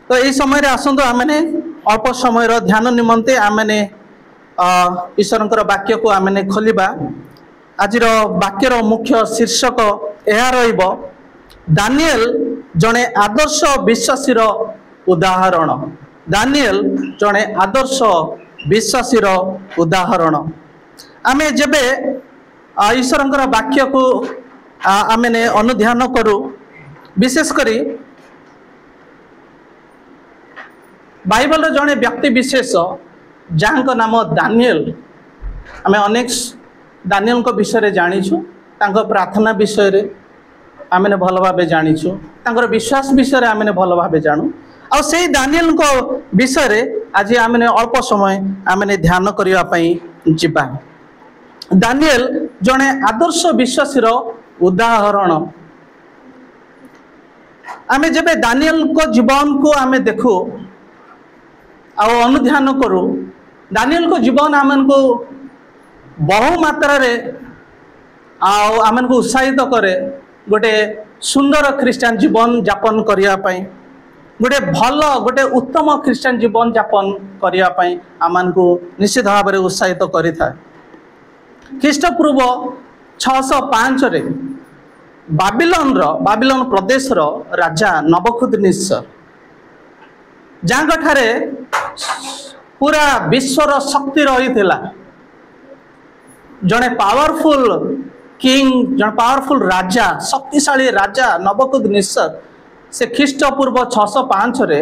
तो यही समय आसतु आम अल्प समय ध्यान निमंते आम ईश्वर वाक्य को आम खोलिबा। आज वाक्यर मुख्य शीर्षक यह रहिबो दानिएल जड़े आदर्श विश्वासी उदाहरण। दानिएल जड़े आदर्श विश्वासी उदाहरण। आम जेबे ईश्वर वाक्य को आम अनुध्यान करू विशेषकर बाइबल जड़े व्यक्ति विशेष जहाँ नाम दानिएल। आम अनेक दानिएल को विषय जानीछु, तांको प्रार्थना विषय आम भल भाव जानीछु, तांकर विश्वास विषय आम भल भाव जानू। आ से दानिएल को विषय आज आम अल्प समय आम ध्यान करने जिबा। दानिएल जड़े आदर्श विश्वासी उदाहरण। आम जब दानिएल को जीवन को आम देखू आ अनुध्यान करू, दानिएल को जीवन आम को बहु मात्रा रे आम को उत्साहित करे गोटे सुंदर क्रिस्टियन जीवन यापन करने, गोटे भल गोटे उत्तम क्रिस्टियन जीवन यापन करने आम को निश्चित भाव में उत्साहित करें। ख्रीष्टपूर्व 605 रे बाबिलोन प्रदेश राजा नबुकदनेस्सर जहाँ ठारे पूरा विश्वर शक्ति रही थिला, जड़े पावरफुल किंग, जड़े पावरफुल राजा, शक्तिशाली राजा नबुकदनेस्सर से ख्रीष्टपूर्व 605 रे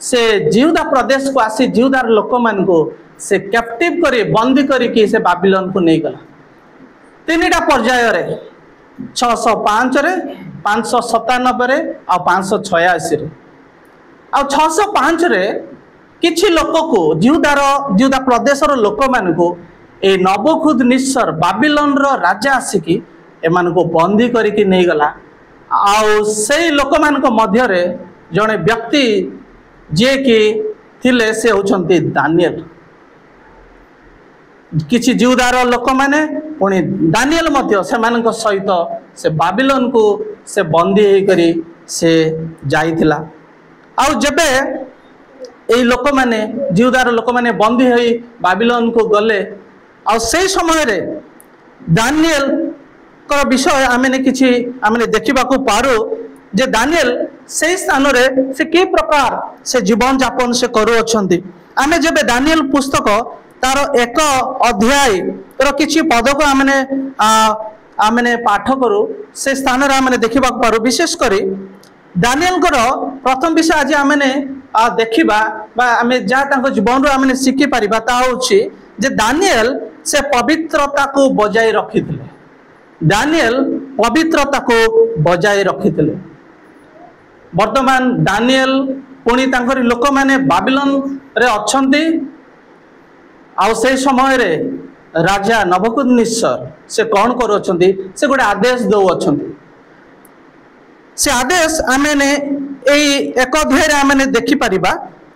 से जिहुदा प्रदेश को आसी जिहुदार लोक मान को से कैप्टिव करी बंदी करी से बाबिलोन को नहीं गला। तीनटा पर्याय रे 605 रे 597 रे आ 586 रे आ 605 रे किछि लोक को जिहुदा प्रदेश रो लोक मान को ए नबुकदनेस्सर बाबिलोन रो राजा आसिकी एमान को बंदी करिकी नहीं गला। आउ से लोक मान को मध्य रे जड़े व्यक्ति जे कि थिले से होचंती दानिएल। किछि जिहुदार लोक माने पुणी दानिएल मध्य सेमानक सहित से बाबिलोन को से बंदी होई करी से जाइथिला। आउ जेबे ए लोक माने जिहुदार लोक माने बंदी होई बाबिलोन को गले आउ से समय रे दानिएल को विषय आमने किछि आमने देखिबा को पारो जे दानिएल से स्थान रे से कि प्रकार से जीवन यापन से करू अछंती। आमे जेबे दानिएल पुस्तक तार एक अध्याय रो किछि पद को आमने पाठ करू से स्थान रे आमने देखिबा को पारो। विशेष करी दानिएल को प्रथम विषय आज आमने देखिबा बा आमे जा तांको जीवन रो आमने शिखि परिबा ता होछि जे दानिएल से पवित्रता को बजाय रखिथिले। दानिएल पवित्रता को बजाय रखिथिले। वर्तमान दानिएल पुणी तांकर लोक माने बाबिलोन रे अछंती आउ से समय रे राजा नबुकदनेस्सर से कौन करू अछंती से गोटे आदेश दौ अछंती। से आदेश आमने एक अध्याय रे आमने देखि परिबा।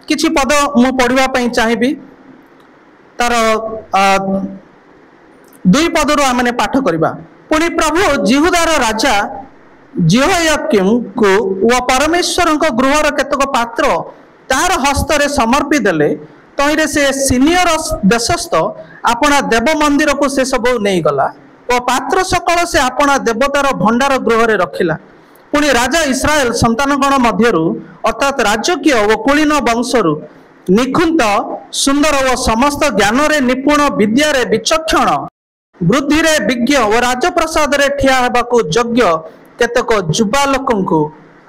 किछि पद मु पढ़िबा पई चाहिबी। तार 2 पदरु आमने पाठ करिबा। पुणी प्रभु जिहुदार राजा जेहोयाकीम को व परमेश्वर गृहर केतक पात्र तार हस्तरे समर्पी देले। तहिरे से सीनियर देशस्थ अपना देव मंदिर को से सब नहीं गला और पात्र सकल से अपना देवतार भंडार गृह रखिला। पुणी राजा इस्राएल संतानगण मध्यरु अर्थात राजकीय व कुलीन वंशरु निखुंत सुंदर व समस्त ज्ञान रे निपुण विद्या रे विचक्षण बुद्धि रे विज्ञ व राजप्रसाद रे ठिया हेबाकु योग्य केतक जुबा लोकंकु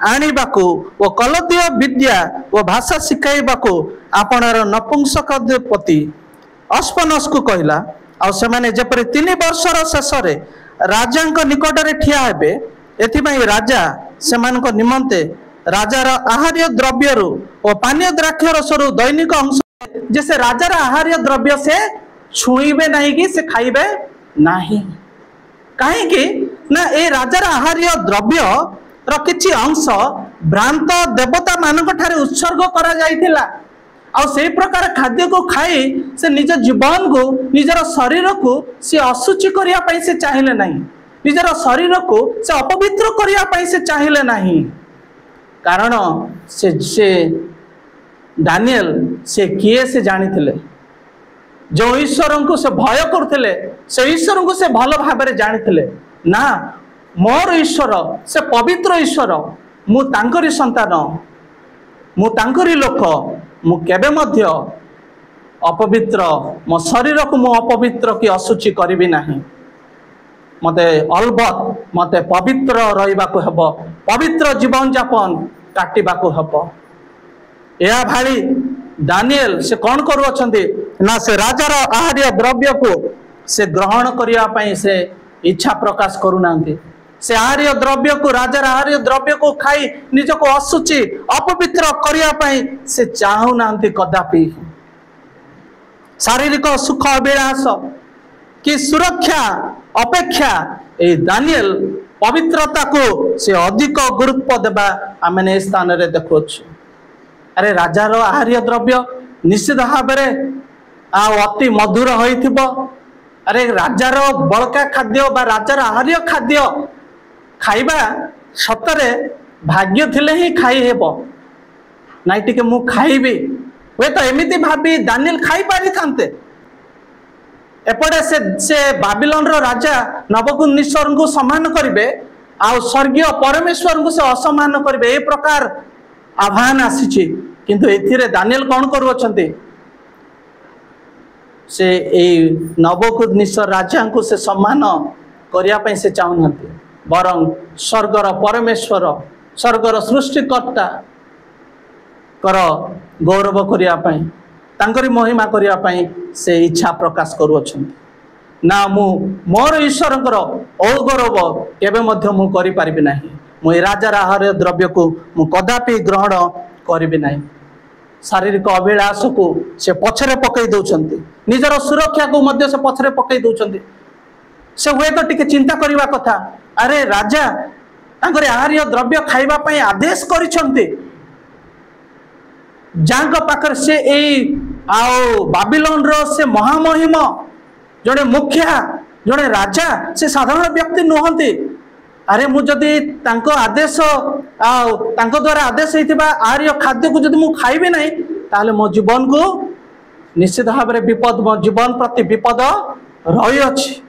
आनिबाकु व कलदीय विद्या व भाषा शिखाइबाकु आपणार नपुंसकपति अस्पनस को कहला। आ सेमाने जेपरि 3 वर्षर शेष रे राजांक निकट रे ठिया हेबे एथिपई राजा सेमानक निमंते राजार आहार्य द्रव्यरु और पानीय द्राक्ष रसरु दैनिक अंश जे से राजार आहार्य द्रव्य से छुईबे नहीं कि से खाइबे नहीं। कहीं कि ना ए राजार आहार्य द्रव्य रो किछि अंश भ्रांत देवता मानक ठारे उत्सर्ग करा जाइथिला। आ से प्रकार खाद्य को खाई से निज जीवन को निजर शरीर को से असुचि करिया पई से चाहिले नहीं, निजर शरीर को से अपवित्र करिया पई से चाहिले नहीं। कारण से दानिएल से किए से जानी थिले जो ईश्वर को से भय करथिले से ईश्वर को से भल भाव जानी थिले ना मोर ईश्वर से पवित्र ईश्वर मु तांकरी संतान मु तांकरी लोक मु केबे मध्य अपवित्र मो शरीर को मु अपवित्र कि असुचि करिबि नाही मते अलबत मते पवित्र रहिबा को हबो पवित्र जीवन यापन काटिबा को हबो या भाई दानिएल से कौन करू अछंती ना से राजार आहार्य द्रव्य को से ग्रहण करिया पई से इच्छा प्रकाश करू नांती से आहार्य द्रव्य को राजार आहार्य द्रव्य को खाई निज को असुचि अपवित्र करिया पई से चाहू नांती कदापि शारीरिक सुख अभिलाष कि सुरक्षा अपेक्षा ए दानिएल पवित्रता को से अधिक गुरुत्व देबा आमे स्थान रे देखुछु अरे राजार आहार्य द्रव्य निश्चित भाव अति मधुर होइथिबो अरे राजार बड़का खाद्य बा राजार आहार्य खाद्य खाइबा सतरे भाग्य थिले ही खाई हेबो नाइ टिके मु खाइबी वे तो एमिति भाबी दानिएल खाई पारि थांते एपटे से बाबिलोन रो राजा नबुकदनेस्सर को सम्मान करिवे आ स्वर्गीय परमेश्वर को से असम्मान करिवे ए प्रकार आह्वान आसीछि किंतु एथिरे दानिएल कौन करू अछंती से ए नबुकदनेस्सर राजा को से सम्मान करिया पई से चाहुनंती बरं स्वर्गर परमेश्वर स्वर्गर सृष्टिकर्ता कर गौरव करिया पई तांकरी महिमा करिया पई से इच्छा प्रकाश करू अछंती ना मु मोर ईश्वरकर अगौरव केबे मध्य मु करि पारिबि नाही मु राजार आहार्य द्रव्य को मु कदापि ग्रहण करिबि नाही शारीरिक अभिलाष को से पछरे पकई दउछंती निजर सुरक्षा को मध्य से पछरे पकई दउछंती से हुए तो टिके चिंता करिवा कथा अरे राजा तांकरी आहार्य द्रव्य खाइबा पई आदेश करिसंती जांक पाखर से आओ बाबिलोन रो से महामहिम जड़े मुखिया जड़े राजा से साधारण व्यक्ति नुहंती अरे मु जदि तांको आदेश तांको द्वारा आदेश होइतिबा आर्य खाद्य को जदि मु खाइबे नहीं ताले मो जीवन को निश्चित भाव में विपद मो जीवन प्रति विपद रही अछि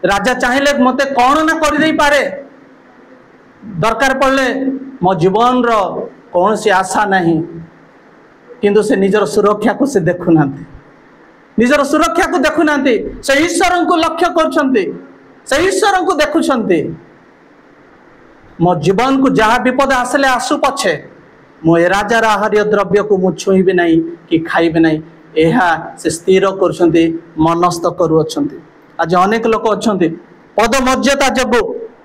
राजा चाहिले मते कौन ना कर दे पारे दरकार पड़ले मो जीवन रो कौन सी आशा नहीं किंतु से निजर सुरक्षा को से देखुना निजर सुरक्षा को देखुना से ईश्वर को लक्ष्य करछंती से ईश्वर को देखुछंती मो जीवन को जहाँ विपद आसले आसु पछे मो राजार आहार्य द्रव्य को मु छुईबी नहीं कि खाइबी नहीं एहा से स्थिर करछंती मनस्थ करूछंती आज अनेक लोक अछंती पद मर्यादा जगु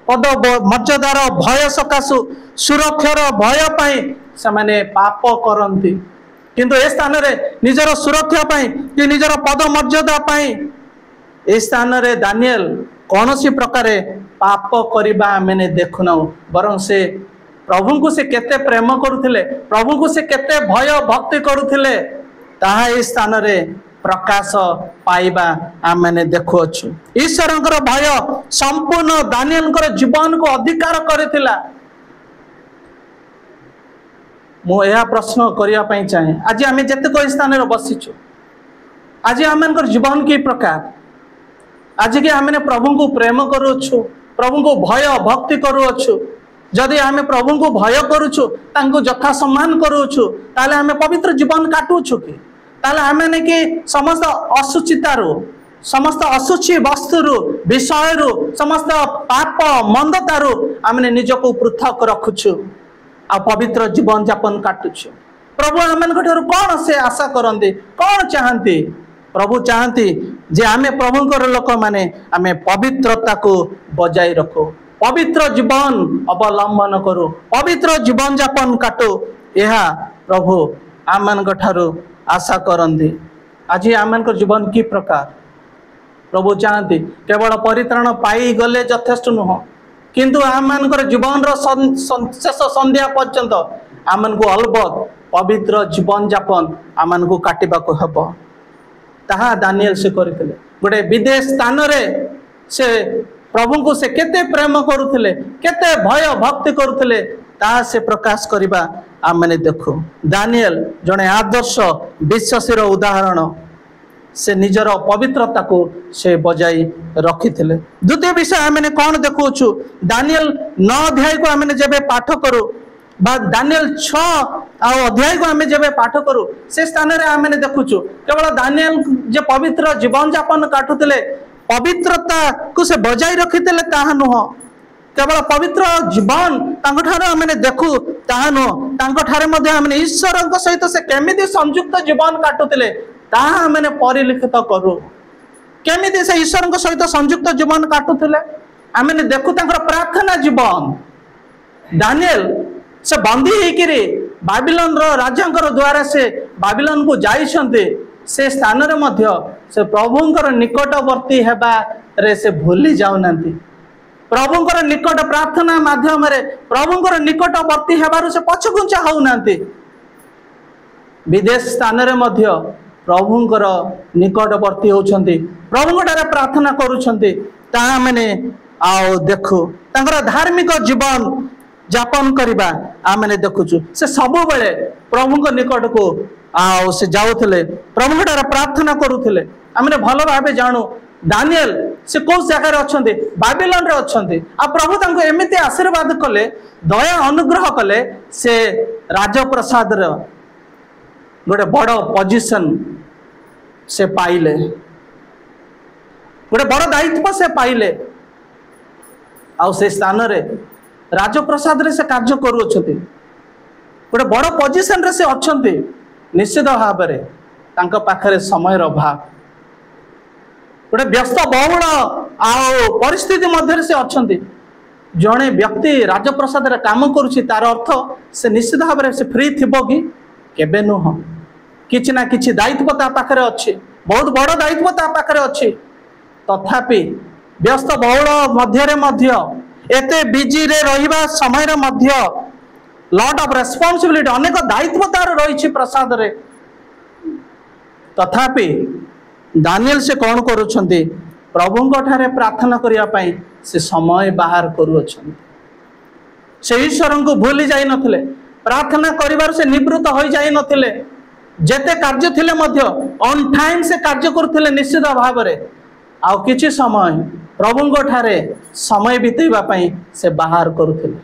पद मर्यादार भय सकाशु सुरक्षार भय पाई से पाप करती किंतु ए स्थान रे निजर सुरक्षा पाई कि निजर पद मर्यादा पाई ए स्थान रे दानिएल कौन सी प्रकार पाप करवा मैंने देखुना बरं से प्रभु को से केते प्रेम करुथिले प्रभु को से केते भय भक्ति करुथिले ताहा ए स्थान रे प्रकाश पाइबा आमे देखुअछु ईश्वरंकर भय संपूर्ण दानिएलंकर जीवन को अधिकार करथिला मु यह प्रश्न करिया पई चाहे आज आमे जतेक स्थान रे बसिछु आज आमनकर जीवन की प्रकार आज के आमे प्रभु को प्रेम करूछु प्रभु को भय भक्ति करूछु जदि आमे प्रभु को भय करूछु तांको यथा सम्मान करूछु ताले आमे पवित्र जीवन काटुछु कि ताले आमे ने कि समस्त असुचितारु समस्त असुचि वस्तुरु विषयरु समस्त पाप मंदतारु आमे निजको पृथक रखुछु आ पवित्र जीवन यापन काटुछु प्रभु आमे कौन से आशा करते कौन चाहती प्रभु चाहती जे आमे प्रभुंकर लोक माने आमे पवित्रता को बजाय रखो पवित्र जीवन अवलंबन करो पवित्र जीवन यापन काटो यह प्रभु आम ठारू आशा करती आज आम जीवन की प्रकार प्रभु चाहती केवल परित्राण पाई गले यथेष्ट नुह किंतु आम जीवन शेष संध्या पर्यंत आम को अलबत पवित्र जीवन यापन आम को काटवा को हम ताहा दानिएल से करते गोटे विदेश स्थान रे से प्रभु को से केते प्रेम करुले केते भय भक्ति करुले ताहा से प्रकाश करवा आम मैंने देखु दानिएल जड़े आदर्श विश्वासी उदाहरण से निजर पवित्रता को से बजाई रखी थे। द्वितीय विषय आम कौन देखु दानिएल 9 अध्याय को आम जब पाठ करूँ बा दानिएल 6 अध्याय को आम जब पाठ करूँ से स्थान में आम देखुचु केवल दानिएल जे पवित्र जीवन यापन काटुले पवित्रता को से बजाई रखी थे ताहा नुह केवल पवित्र जीवन आम देखु ताहा नुह ईश्वर सहित से केमिति संयुक्त जीवन काटुले ताहा आम परिलिखित करूँ केमिति से ईश्वर सहित संयुक्त जीवन काटुले आम देखु प्रार्थना जीवन दानिएल से बंदी होकर बाबिलोन राजा द्वारा से बाबिलोन को जाइछन्ते से स्थान रे मध्य से प्रभुंकर निकटवर्ती हेबारे से भूली जाऊना प्रभुंकर निकट प्रार्थना माध्यम प्रभुंकर निकटवर्ती हेबारु से पछघुंचा होना विदेश स्थान रे मध्य प्रभुंकर निकटवर्ती होउछन्ति प्रभुंकर प्रार्थना करूछन्ति ताहा माने आओ देखु तांकर धार्मिक जीवन यापन करवा आम देखुचु से सब बेले प्रभु निकट को आओ से जाऊले प्रभु प्रार्थना करुले आम भल भाव जानू दानिएल से कौ जगार अच्छा बाबिलोन रे अच्छे आ प्रभु तांको एमिति आशीर्वाद कले दया अनुग्रह कले से राजप्रसाद गोटे बड़ पोजिशन से पाइले गोटे बड़ दायित्व से पाइले आ से स्थान रे राजप्रसाद रे से कार्य करुछथि गोटे बड़ पोजिशन रे से अच्छे निश्चित भाव में तांको पाखरे समय अभाव गोटे व्यस्त बहुल परिस्थिति मध्य से अच्छे जड़े व्यक्ति राजप्रसाद रे काम करुछि तार अर्थ से निश्चित भाव में से फ्री थिबो कि केबे नुह किछि ना किछि दायित्व ता पाखरे अछि बहुत बड़ दायित्व ता पाखरे अछि तथापि व्यस्त बहुल मध्य एते बिजी रे रहिबा समय रे मध्य लॉट ऑफ रेस्पॉन्सिबिलिटी अनेक दायित्व तार रही प्रसाद रे तथापि दानिएल से कौन करुछन्ति प्रभुंक ठारे प्रार्थना करिया पई से समय बाहर करूछन्ति से ईश्वर को भूली जाई नथिले प्रार्थना करिवार से निवृत्त होई जाई नथिले जेते कार्य थिले मध्य ऑन टाइम से कार्य करुथिले निश्चित भाव रे आउ किछि समय प्रभुंक ठारे समय बितेबा पई से बाहर करुथिले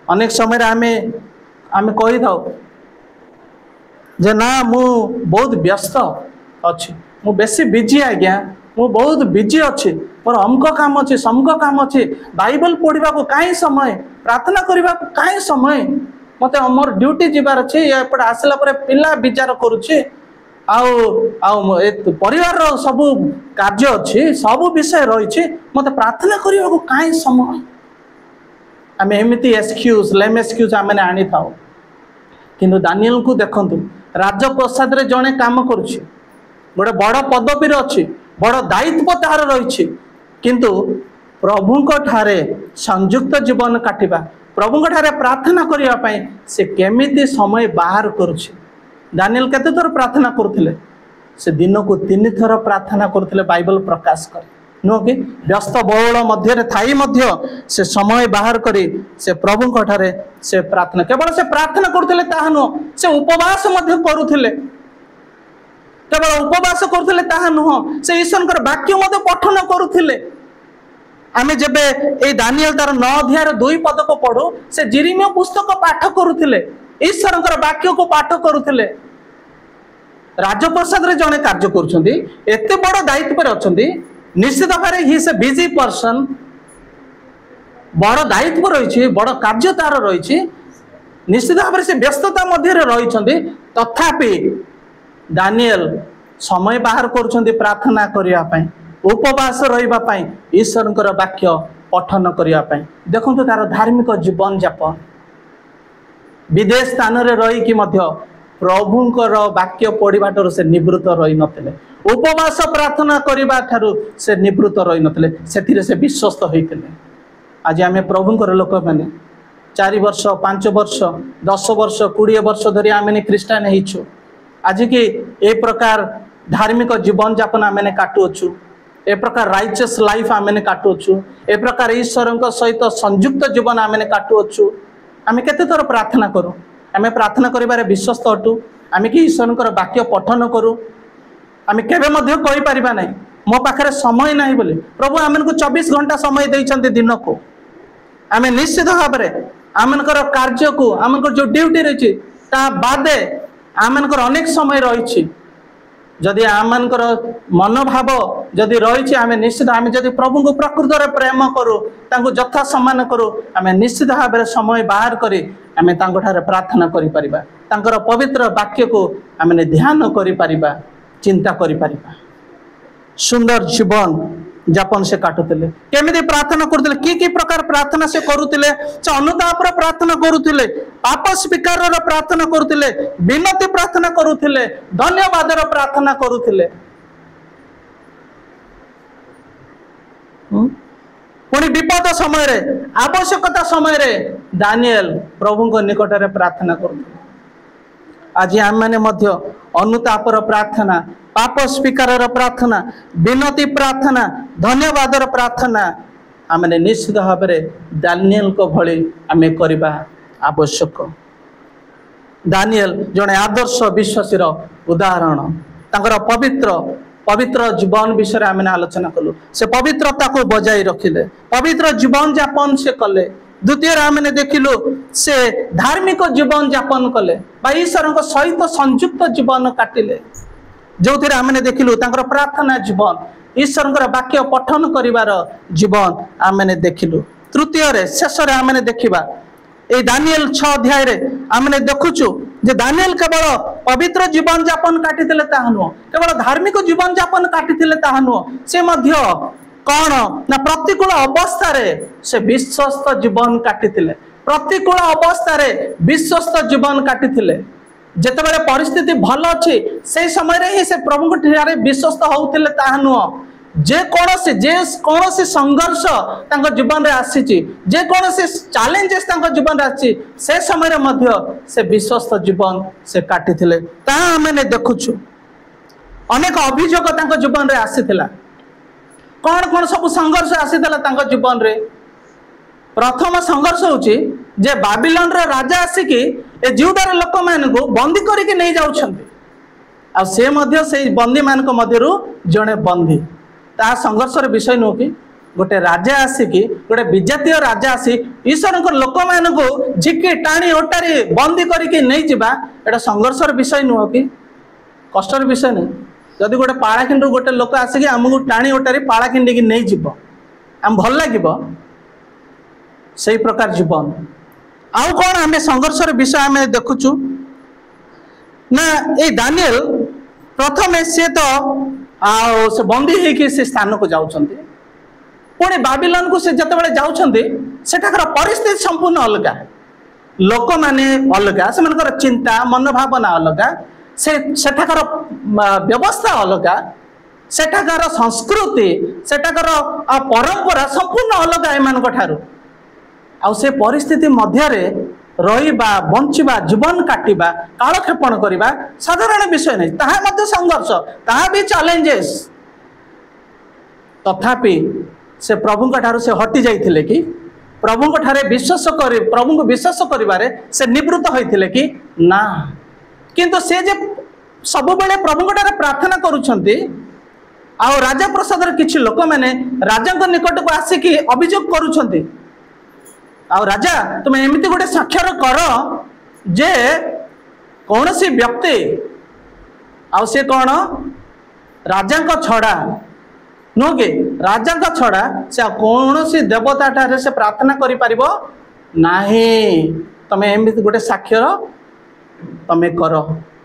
अनेक समय आमे कही था जे ना मु बहुत व्यस्त अच्छी मु बेसी बिजी आज्ञा मु बहुत बिजी अच्छी पर अमक काम अच्छे समक काम अच्छे बाइबल पढ़ा को कहीं समय प्रार्थना करने को कहीं समय मत मोर ड्यूटी जीवार अच्छे एपटे आसला पिला विचार करुच्छे परिवार सब कार्य अच्छी सब विषय रही मत प्रार्थना करने को कहीं समय आम एमती एक्सक्यूज लेम एक्सक्यूज आम आनी था किंतु दानिएल को देखंतु राजप्रसाद रे जड़े काम करुछि गोटे बड़ पदवी अच्छी बड़ दायित्व तार रही किंतु प्रभुंक ठारे संयुक्त जीवन काटिबा प्रभुंक ठारे प्रार्थना करिया पई से केमिति समय बाहर करुछि दानिएल केते थर प्रार्थना करुथिले से दिन को 3 थर प्रार्थना करुथिले बाइबल प्रकाश करे नुह कि व्यस्त बहुल मध्य थाई मध्य से समय बाहर करी से प्रभु ठारे से प्रार्थना केवल से प्रार्थना करुथिले ताहा नुह से उपवास मध्य करुथिले केवल उपवास करुथिले ताहा नुह से ईश्वर वाक्य मध्य पठन करुथिले आमे जेबे ए दानिएल तार 9 अध्याय 2 पद को पढ़ो से जिरिमिया पुस्तक पाठ करुथिले ईश्वर वाक्य को पाठ करुथिले राजप्रसाद रे जने कार्य करुछंती एते बड़ दायित्व पर अछंती निश्चित भाव he is a busy person बड़ दायित्व रही बड़ कार्य तार रही निश्चित भाव से व्यस्तता मध्य रही तथापि दानिएल समय बाहर करुछंती प्रार्थना करने उपवास रही ईश्वर वाक्य पठन करने देखो तार धार्मिक जीवन जापन विदेश स्थान रही कि प्रभुंकर वाक्य पढ़ाटर से निवृत्त रही नथिले उपवास प्रार्थना करने ठारू से निवृत्त रही नथिले सेथिरे से विश्वस्त होते आज आम प्रभुंकर लोक मैंने 4 वर्ष 5 वर्ष 10 वर्ष 20 वर्ष धरी आम ख्रीष्टान होइछु आज की ए प्रकार धार्मिक जीवन यापन आम काटुअछु ए प्रकार राइचियस लाइफ आम काटुअछु ए प्रकार ईश्वर सहित संयुक्त जीवन आम काटुअछु आमे केते थर प्रार्थना करूँ आमे प्रार्थना करिबारे विश्वस्त अटू आमे कि ईश्वरंकर वाक्य पठन करूँ आमे केबे मध्य कहि परिबा नै मो पाखरे समय नाही बोली प्रभु आमनको 24 घंटा समय दैछन्ते दिन को आमे निश्चित भाव में आमनकर कार्य को आमनकर जो ड्यूटी रही ता बादे आमनकर अनेक समय रही जदि आमनकर मनोभाव जदि रही आम निश्चित आम जदि प्रभु को प्रकृत में प्रेम करूँ तांको यथा सम्मान करूँ आम निश्चित भाव में समय बाहर करी आम तांको प्रार्थना करि परिबा तांकर पवित्र वाक्य को आम ध्यान करि परिबा चिंता करि परिबा सुंदर जीवन जापन से काटुले केमिति प्रार्थना करुले कि प्रकार प्रार्थना से करुले से अनुताप प्रार्थना करुले पाप स्वीकार प्रार्थना करुले विनती प्रार्थना करुले धन्यवाद प्रार्थना करुले पुणी विपद समय रे आवश्यकता समय रे दानिएल प्रभु को निकट में प्रार्थना करुले आज आम मैंने अनुतापर प्रार्थना पाप स्वीकार प्रार्थना विनती प्रार्थना धन्यवाद प्रार्थना आम निश्चित भाव में दानिएल को भली आम करबा आवश्यक दानिएल जड़े आदर्श विश्वासी उदाहरण तांकर पवित्र पवित्र जीवन विषय आम आलोचना कलु से पवित्रता को बजाई रखिले पवित्र जीवन यापन से कले द्वितीय आम देखिलु से धार्मिक जीवन यापन कले ईश्वर सहित संयुक्त जीवन काटिले जो थे आम देखिलु तांकर प्रार्थना जीवन ईश्वर वाक्य पठन करिवार जीवन आम देखिलु तृतीय शेष आम देखा ये दानिएल 6 अध्याय रे आम देखुचु जे दानिएल केवल पवित्र जीवन यापन काटिले ताहा नुह केवल धार्मिक जीवन यापन काटिले ताहा नुह से मध्य कौन ना प्रतिकूल अवस्था रे से विश्वस्त जीवन काटिले प्रतिकूल अवस्था रे विश्वस्त जीवन काटिले जेतेबेले परिस्थिति भल अच्छी से समय रे ही से प्रभु को विश्वस्त होउतिले ताहा नुह जे कौन संघर्ष तांको जीवन रे आसी जे कौन चैलेंजेस तांको जीवन रे आसी से समय रे मध्य से विश्वस्त जीवन से काटिले ताहा आमे देखुछु अनेक अभियोग तांको जीवन रे आसीथिला कौन कौन सब संघर्ष आसीथिला तांको जीवन रे प्रथम संघर्ष होची जे बाबिलोन रे राजा आसिकी ए जिहुदार लोक मानकु बंदी करिके नै जाउछन्ते आ से मध्य से बंदी मानक मध्यरु जणे बंदी ता संघर्ष विषय नुह कि गोटे राजा आसिकी गोटे विजातीय राजा आसी ईश्वर लोक मानकु झिकी टाणी ओटारी बंदी करिके नै जिबा एटा संघर्ष विषय नुह कि कष्टर विषय नहीं जदि गोटे पाड़ाखिंडू गोटे लोक आसिकी आमको टाणी ओटारी पाड़ाखिंडी की नहीं जीव आम भल लगे से प्रकार जीवन आउ कौन आम संघर्ष विषय आम देखुचु ना ये दानिएल प्रथम सी तो से बंदी होगी से स्थान को जाउछन्ते पुणी बाबिलोन को से जतबेले जाउछन्ते सेठाकर परिस्थिति संपूर्ण अलग लोक माने अलग से चिंता मनोभावना अलग सेठाकर व्यवस्था अलग सेठाकर संस्कृति सेठाकर परंपरा संपूर्ण अलग एमान ठारू आ से परिस्थिति मध्य रहिबा बंचिबा जीवन काटिबा कालक्षेपण करिबा साधारण विषय नहीं ताहा मध्य संघर्ष ताहा भी चैलेंजेस तथापि से प्रभु ठारू से हटि जाइथिले कि प्रभु ठारे विश्वास करि प्रभु को विश्वास करिबारे से निवृत्त होइथिले कि ना किंतु से जे सब बेले प्रभु ठारे प्रार्थना करूछन्ती आ राजा प्रसाद किछि लोक माने राजा निकट को आसिकी अभियोग करूछन्ती आ राजा तुम्हें एमती गोटे साक्षर कर जे कौन सी व्यक्ति आ से कौन राजा छड़ा नुह कि राजा छड़ा से कौन सी देवता ठारे से प्रार्थना करि परिबो नाही तमे एमती गोटे साक्षर तमे कर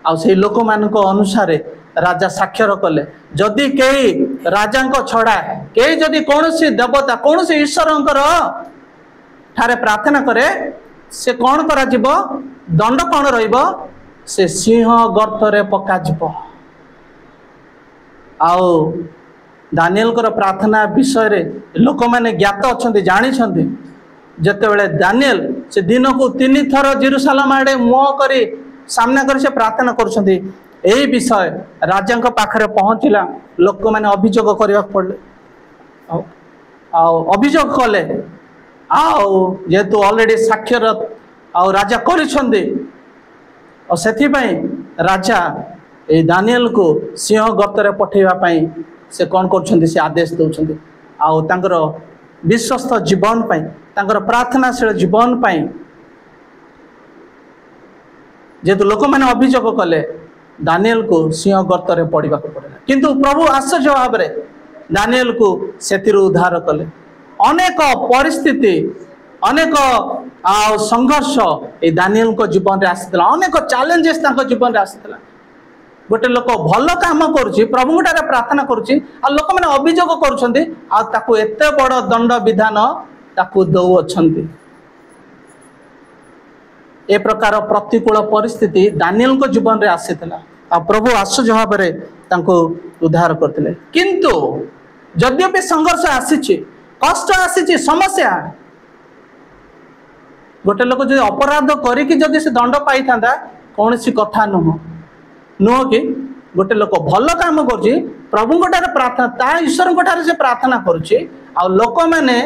आ से लोक मानक अनुसार राजा साक्षर कले जदि कई राजा छड़ा कई जदि कौन सी देवता कौन सी ईश्वर ठारे प्रार्थना करे से कौन करा जिवो दंड कौन रहिबो से सिंह गर्त रे पका जिवो आउ दानिएल कर प्रार्थना विषय रे लोक माने ज्ञात अछंती जानि छंती जेतेबेले दानिएल से दिन को 3 थर जेरूशलेम आडे मुह करी सामना करी से प्रार्थना करूछंती एही विषय राजा को पाखरे पहुंचला लोक माने अभियोग करबा पड़ले आ अभियोग कले जेहेतु ऑलरेडी साक्षर ଆଉ ରାଜା କରିଛନ୍ତି। ଆଉ ସେଥିପାଇଁ ରାଜା ଏଇ ଦାନିଏଲକୁ ସିଂହ ଗର୍ତ୍ତରେ ପଠାଇବା ପାଇଁ ସେ କ'ଣ କରୁଛନ୍ତି, ସେ ଆଦେଶ ଦେଉଛନ୍ତି। ଆଉ ତାଙ୍କର ବିଶ୍ୱସ୍ତ ଜୀବନ ପାଇଁ, ତାଙ୍କର ପ୍ରାର୍ଥନାଶୀଳ ଜୀବନ ପାଇଁ, ଯେହେତୁ ଲୋକମାନେ ଅଭିଯୋଗ କଲେ ଦାନିଏଲକୁ ସିଂହ ଗର୍ତ୍ତରେ ପଡ଼ିବାକୁ ପଡ଼ିଲା, କିନ୍ତୁ ପ୍ରଭୁ ଆଶ୍ଚର୍ଯ୍ୟ ଭାବରେ ଦାନିଏଲକୁ ସେଥିରୁ ଉଦ୍ଧାର କଲେ। ଅନେକ ପରିସ୍ଥିତି, ଅନେକ ସଂଘର୍ଷ ଏଇ ଦାନିଏଲଙ୍କ ଜୀବନରେ ଆସିଥିଲା, ଅନେକ ଚ୍ୟାଲେଞ୍ଜେସ୍ ତାଙ୍କ ଜୀବନରେ ଆସିଥିଲା। ଗୋଟେ ଲୋକ ଭଲ କାମ କରୁଛି, ପ୍ରଭୁଙ୍କଠାରେ ପ୍ରାର୍ଥନା କରୁଛି, ଆଉ ଲୋକମାନେ ଅଭିଯୋଗ କରୁଛନ୍ତି, ଆଉ ତାକୁ ଏତେ ବଡ଼ ଦଣ୍ଡ ବିଧାନ ତାକୁ ଦେଉଅଛନ୍ତି। ଏ ପ୍ରକାର ପ୍ରତିକୂଳ ପରିସ୍ଥିତି ଦାନିଏଲଙ୍କ ଜୀବନରେ ଆସିଥିଲା, ଆଉ ପ୍ରଭୁ ଆଶ୍ଚର୍ଯ୍ୟ ଭାବରେ ତାଙ୍କୁ ଉଦ୍ଧାର କରିଥିଲେ। କିନ୍ତୁ ଯଦିଓ ବି ସଂଘର୍ଷ ଆସିଛି, କଷ୍ଟ ଆସିଛି, ସମସ୍ୟା, ଗୋଟେ ଲୋକ ଯଦି ଅପରାଧ କରିକି ଯଦି ସେ ଦଣ୍ଡ ପାଇଥାନ୍ତା କୌଣସି କଥା ନୁହଁ କି? ଗୋଟେ ଲୋକ ଭଲ କାମ କରୁଛି, ପ୍ରଭୁଙ୍କ ଠାରେ ପ୍ରାର୍ଥନା, ତା ଈଶ୍ୱରଙ୍କ ଠାରେ ସେ ପ୍ରାର୍ଥନା କରୁଛି, ଆଉ ଲୋକମାନେ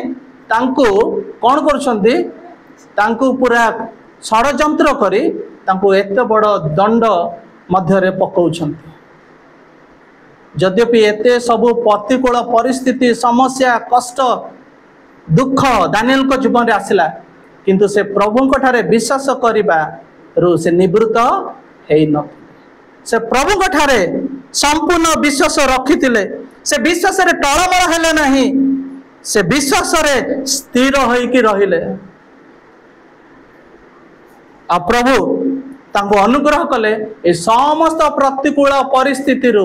ତାଙ୍କୁ କ'ଣ କରୁଛନ୍ତି, ତାଙ୍କୁ ପୁରା ଷଡ଼ଯନ୍ତ୍ର କରି ତାଙ୍କୁ ଏତେ ବଡ଼ ଦଣ୍ଡ ମଧ୍ୟରେ ପକାଉଛନ୍ତି। ଯଦ୍ୟପି ଏତେ ସବୁ ପ୍ରତିକୂଳ ପରିସ୍ଥିତି, ସମସ୍ୟା, କଷ୍ଟ, ଦୁଃଖ ଦାନିଏଲଙ୍କ ଜୀବନରେ ଆସିଲା, କିନ୍ତୁ ସେ ପ୍ରଭୁଙ୍କ ଠାରେ ବିଶ୍ୱାସ କରିବାରୁ ସେ ନିବୃତ୍ତ ହେଇନଥିଲେ। ସେ ପ୍ରଭୁଙ୍କ ଠାରେ ସମ୍ପୂର୍ଣ୍ଣ ବିଶ୍ୱାସ ରଖିଥିଲେ। ସେ ବିଶ୍ୱାସରେ ଟଳମଳ ହେଲେ ନାହିଁ, ସେ ବିଶ୍ୱାସରେ ସ୍ଥିର ହୋଇକି ରହିଲେ। ଆଉ ପ୍ରଭୁ ତାଙ୍କୁ ଅନୁଗ୍ରହ କଲେ ଏ ସମସ୍ତ ପ୍ରତିକୂଳ ପରିସ୍ଥିତିରୁ,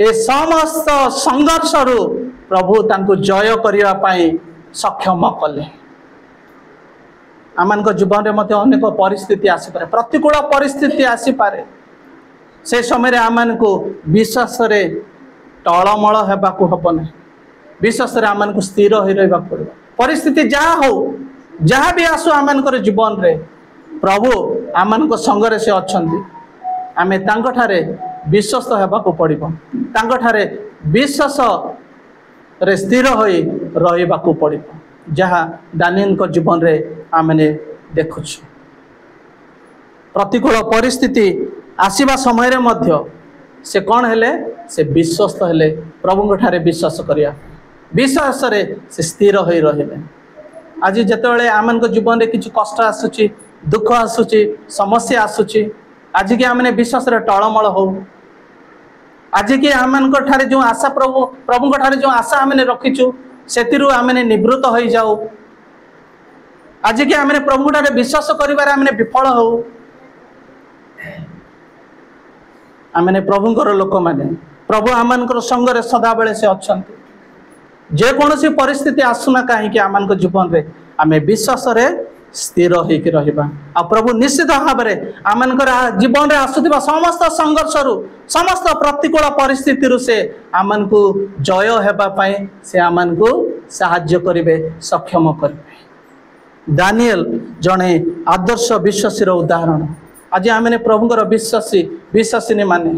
ଏ ସମସ୍ତ ସଂଘର୍ଷରୁ ପ୍ରଭୁ ତାଙ୍କୁ ଜୟ କରିବା ପାଇଁ ସକ୍ଷମ କଲେ। ଆମମାନଙ୍କ ଜୀବନରେ ମଧ୍ୟ ଅନେକ ପରିସ୍ଥିତି ଆସିପାରେ, ପ୍ରତିକୂଳ ପରିସ୍ଥିତି ଆସିପାରେ। ସେ ସମୟରେ ଆମମାନଙ୍କୁ ବିଶ୍ୱାସରେ ଟଳମଳ ହେବାକୁ ହେବ ନାହିଁ, ବିଶ୍ୱାସରେ ଆମମାନଙ୍କୁ ସ୍ଥିର ହୋଇ ରହିବାକୁ ପଡ଼ିବ। ପରିସ୍ଥିତି ଯାହା ହଉ, ଯାହା ବି ଆସୁ ଆମମାନଙ୍କର ଜୀବନରେ, ପ୍ରଭୁ ଆମମାନଙ୍କ ସଙ୍ଗରେ ସେ ଅଛନ୍ତି। ଆମେ ତାଙ୍କଠାରେ ବିଶ୍ୱସ୍ତ ହେବାକୁ ପଡ଼ିବ, ତାଙ୍କଠାରେ ବିଶ୍ୱାସରେ ସ୍ଥିର ହୋଇ ରହିବାକୁ ପଡ଼ିବ, ଯାହା ଦାନିଏଲଙ୍କ ଜୀବନରେ ଆମେ ଦେଖୁଛୁ। ପ୍ରତିକୂଳ ପରିସ୍ଥିତି ଆସିବା ସମୟରେ ମଧ୍ୟ ସେ କ'ଣ ହେଲେ, ସେ ବିଶ୍ୱସ୍ତ ହେଲେ, ପ୍ରଭୁଙ୍କ ଠାରେ ବିଶ୍ୱାସ କରିବା, ବିଶ୍ୱାସରେ ସେ ସ୍ଥିର ହୋଇ ରହିଲେ। ଆଜି ଯେତେବେଳେ ଆମମାନଙ୍କ ଜୀବନରେ କିଛି କଷ୍ଟ ଆସୁଛି, ଦୁଃଖ ଆସୁଛି, ସମସ୍ୟା ଆସୁଛି, ଆଜିକି ଆମେ ବିଶ୍ୱାସରେ ଟଳମଳ ହଉ, ଆଜିକି ଆମମାନଙ୍କ ଠାରେ ଯେଉଁ ଆଶା, ପ୍ରଭୁଙ୍କ ଠାରେ ଯେଉଁ ଆଶା ଆମେ ରଖିଛୁ, ସେଥିରୁ ଆମେ ନିବୃତ୍ତ ହୋଇଯାଉ, ଆଜିକି ଆମେ ପ୍ରଭୁଙ୍କ ଠାରେ ବିଶ୍ୱାସ କରିବାରେ ଆମେ ବିଫଳ ହଉ। ଆମେ ପ୍ରଭୁଙ୍କର ଲୋକମାନେ, ପ୍ରଭୁ ଆମମାନଙ୍କର ସଙ୍ଗରେ ସଦାବେଳେ ସେ ଅଛନ୍ତି। ଯେକୌଣସି ପରିସ୍ଥିତି ଆସୁନା କାହିଁକି ଆମମାନଙ୍କ ଜୀବନରେ ଆମେ ବିଶ୍ୱାସରେ ସ୍ଥିର ହୋଇକି ରହିବା। ଆଉ ପ୍ରଭୁ ନିଶ୍ଚିତ ଭାବରେ ଆମମାନଙ୍କର ଜୀବନରେ ଆସୁଥିବା ସମସ୍ତ ସଂଘର୍ଷରୁ, ସମସ୍ତ ପ୍ରତିକୂଳ ପରିସ୍ଥିତିରୁ ସେ ଆମମାନଙ୍କୁ ଜୟ ହେବା ପାଇଁ ସେ ଆମମାନଙ୍କୁ ସାହାଯ୍ୟ କରିବେ, ସକ୍ଷମ କରିବେ। ଦାନିଏଲ ଜଣେ ଆଦର୍ଶ ବିଶ୍ୱାସୀର ଉଦାହରଣ। ଆଜି ଆମେ ପ୍ରଭୁଙ୍କର ବିଶ୍ୱାସିନୀ ମାନେ,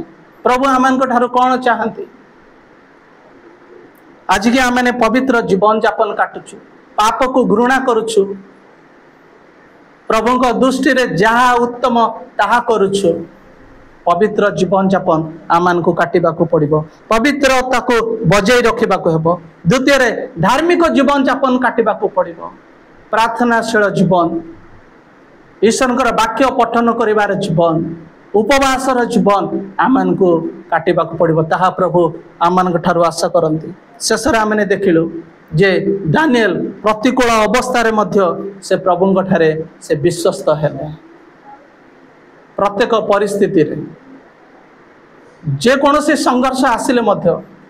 ପ୍ରଭୁ ଆମମାନଙ୍କ ଠାରୁ କ'ଣ ଚାହାନ୍ତି? ଆଜିକି ଆମେ ପବିତ୍ର ଜୀବନ ଯାପନ କାଟୁଛୁ, ପାପକୁ ଘୃଣା କରୁଛୁ, ପ୍ରଭୁଙ୍କ ଦୃଷ୍ଟିରେ ଯାହା ଉତ୍ତମ ତାହା କରୁଛୁ। ପବିତ୍ର ଜୀବନ ଯାପନ ଆମମାନଙ୍କୁ କାଟିବାକୁ ପଡ଼ିବ, ପବିତ୍ରତାକୁ ବଜାଇ ରଖିବାକୁ ହେବ। ଦ୍ୱିତୀୟରେ ଧାର୍ମିକ ଜୀବନ ଯାପନ କାଟିବାକୁ ପଡ଼ିବ, ପ୍ରାର୍ଥନାଶୀଳ ଜୀବନ, ଈଶ୍ୱରଙ୍କର ବାକ୍ୟ ପଠନ କରିବାର ଜୀବନ, ଉପବାସର ଜୀବନ ଆମମାନଙ୍କୁ କାଟିବାକୁ ପଡ଼ିବ। ତାହା ପ୍ରଭୁ ଆମମାନଙ୍କ ଠାରୁ ଆଶା କରନ୍ତି। ଶେଷରେ ଆମେ ଦେଖିଲୁ ଯେ ଦାନିଏଲ ପ୍ରତିକୂଳ ଅବସ୍ଥାରେ ମଧ୍ୟ ସେ ପ୍ରଭୁଙ୍କ ଠାରେ ସେ ବିଶ୍ୱସ୍ତ ହେଲେ। ପ୍ରତ୍ୟେକ ପରିସ୍ଥିତିରେ ଯେକୌଣସି ସଂଘର୍ଷ ଆସିଲେ ମଧ୍ୟ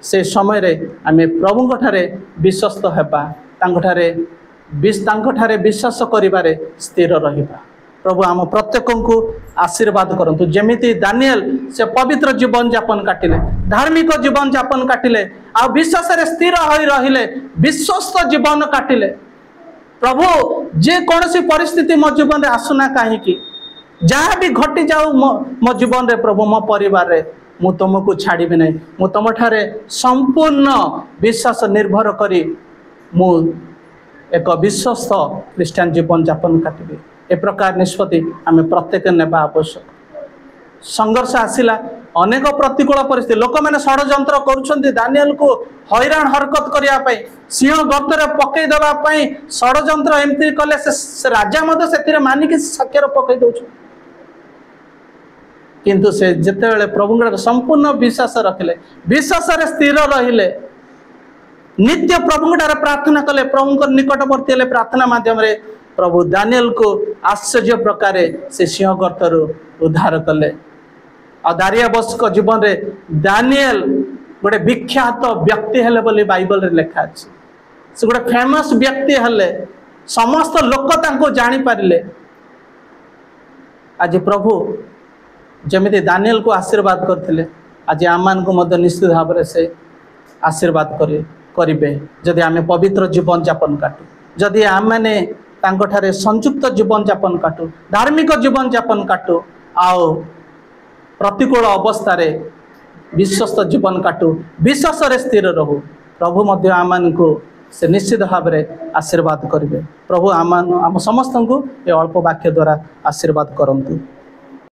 ସେ ସମୟରେ ଆମେ ପ୍ରଭୁଙ୍କ ଠାରେ ବିଶ୍ୱସ୍ତ ହେବା, ତାଙ୍କଠାରେ ବିଶ୍ୱାସ କରିବାରେ ସ୍ଥିର ରହିବା। ପ୍ରଭୁ ଆମ ପ୍ରତ୍ୟେକଙ୍କୁ ଆଶୀର୍ବାଦ କରନ୍ତୁ। ଯେମିତି ଦାନିଏଲ ସେ ପବିତ୍ର ଜୀବନ ଯାପନ କାଟିଲେ, ଧାର୍ମିକ ଜୀବନ ଯାପନ କାଟିଲେ, ଆଉ ବିଶ୍ୱାସରେ ସ୍ଥିର ହୋଇ ରହିଲେ, ବିଶ୍ୱସ୍ତ ଜୀବନ କାଟିଲେ। ପ୍ରଭୁ ଯେକୌଣସି ପରିସ୍ଥିତି ମୋ ଜୀବନରେ ଆସୁନା କାହିଁକି, ଯାହା ବି ଘଟିଯାଉ ମୋ ଜୀବନରେ, ପ୍ରଭୁ ମୋ ପରିବାରରେ, ମୁଁ ତୁମକୁ ଛାଡ଼ିବି ନାହିଁ। ମୁଁ ତୁମଠାରେ ସମ୍ପୂର୍ଣ୍ଣ ବିଶ୍ୱାସ ନିର୍ଭର କରି ମୁଁ ଏକ ବିଶ୍ୱସ୍ତ ଖ୍ରୀଷ୍ଟିଆନ ଜୀବନ ଯାପନ କାଟିବି। ए प्रकार निष्पत्ति आम प्रत्येक नेबा आवश्यक। संघर्ष आसिला अनेक प्रतिकूल परिस्थिति लोक मैंने षड्यंत्र करुछंती दानिएल को हैरान हरकत करिया पई सिंह गर्तरे पकई देबा पई षड्यंत्र एमती कले से राजा मते सेतिरे मानिक साक्षर पकई दउछ किंतु से जेतेबेले प्रभुंकर संपूर्ण विश्वास रखिले विश्वास रे स्थिर रहिले नित्य प्रभुंकर प्रार्थना कले प्रभुंकर निकटवर्ती हेले प्रार्थना माध्यम रे प्रभु दानिएल को आश्चर्य प्रकार से सिंह गर्तरु उद्धार कले। आ दारियाबस को जीवन रे दानिएल गोटे विख्यात व्यक्ति हेले बोली बाइबल रे लिखा अछि से गोटे फेमस व्यक्ति हेले समस्त लोक तांको जानि पारिले। आज प्रभु जमिति दानिएल को आशीर्वाद करथिले आज आमान को मध्य निश्चित भाव रे से आशीर्वाद करिवे जदि आमे पवित्र जीवन यापन काटू जदि आमे तांको ठारे संयुक्त जीवन यापन काटू धार्मिक जीवन यापन काटू आओ प्रतिकूल अवस्था रे विश्वस्त जीवन काटू विश्वास रे स्थिर रहू प्रभु मध्य आमान को से निश्चित भाव रे आशीर्वाद करिवे। प्रभु आम समस्त को ये अल्प वाक्य द्वारा आशीर्वाद करंतु।